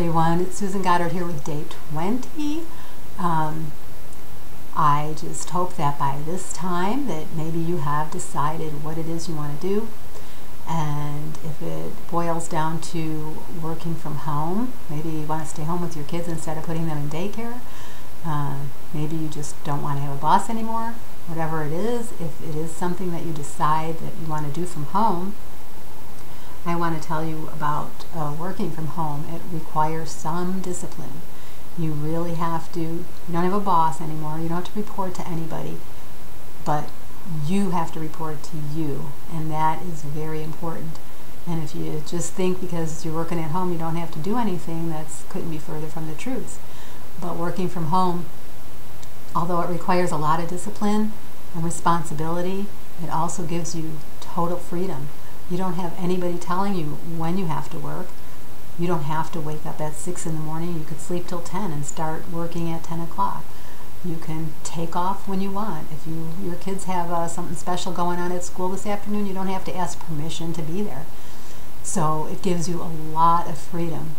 everyone, it's Susan Goddard here with day 20. I just hope that by this time that maybe you have decided what it is you want to do, and if it boils down to working from home, maybe you want to stay home with your kids instead of putting them in daycare. Maybe you just don't want to have a boss anymore. Whatever it is, if it is something that you decide that you want to do from home, I want to tell you about working from home. It requires some discipline. You really have to, you don't have a boss anymore, you don't have to report to anybody, but you have to report to you, and that is very important. And if you just think because you're working at home you don't have to do anything, that couldn't be further from the truth. But working from home, although it requires a lot of discipline and responsibility, it also gives you total freedom. You don't have anybody telling you when you have to work. You don't have to wake up at 6 in the morning. You could sleep till 10 and start working at 10 o'clock. You can take off when you want. If your kids have something special going on at school this afternoon, you don't have to ask permission to be there. So it gives you a lot of freedom.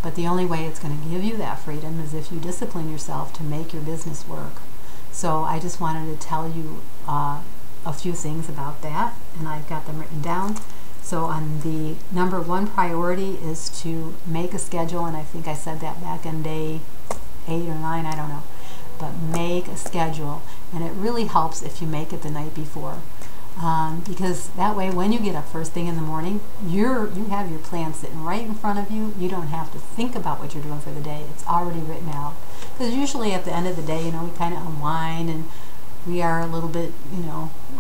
But the only way it's going to give you that freedom is if you discipline yourself to make your business work. So I just wanted to tell you a few things about that, and I've got them written down. So on the number one priority is to make a schedule, and I think I said that back in day 8 or 9, I don't know. But make a schedule, and it really helps if you make it the night before. Because that way when you get up first thing in the morning, you have your plan sitting right in front of you. You don't have to think about what you're doing for the day. It's already written out. Because usually at the end of the day, we kind of unwind and we are a little bit,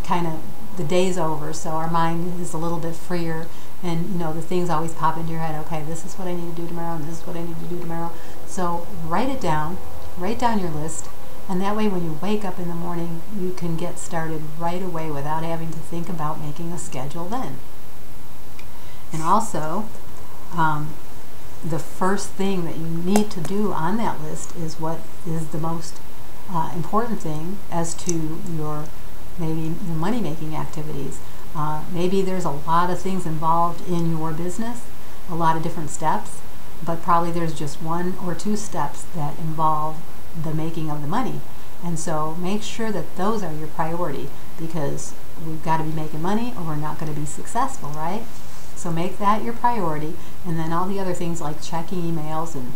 kind of, the day's over, so our mind is a little bit freer, and the things always pop into your head. Okay, this is what I need to do tomorrow, and this is what I need to do tomorrow. So write it down, write down your list, and that way when you wake up in the morning, you can get started right away without having to think about making a schedule then. And also, the first thing that you need to do on that list is what is the most important thing as to your money-making activities. Maybe there's a lot of things involved in your business, a lot of different steps, but probably there's just 1 or 2 steps that involve the making of the money. And so make sure that those are your priority, because we've got to be making money or we're not going to be successful, right? So make that your priority, and then all the other things like checking emails and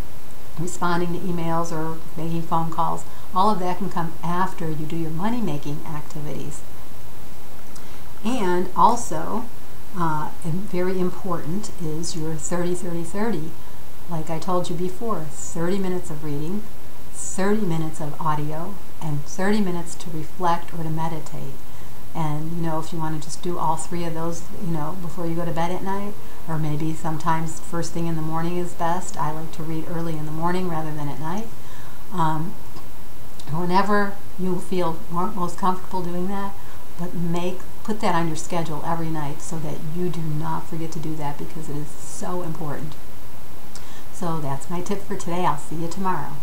responding to emails or making phone calls, all of that can come after you do your money-making activities. And also, very important is your 30-30-30. Like I told you before, 30 minutes of reading, 30 minutes of audio, and 30 minutes to reflect or to meditate. And if you want to just do all 3 of those, before you go to bed at night, or maybe sometimes first thing in the morning is best. I like to read early in the morning rather than at night. Whenever you feel most comfortable doing that, but put that on your schedule every night so that you do not forget to do that, because it is so important. So that's my tip for today. I'll see you tomorrow.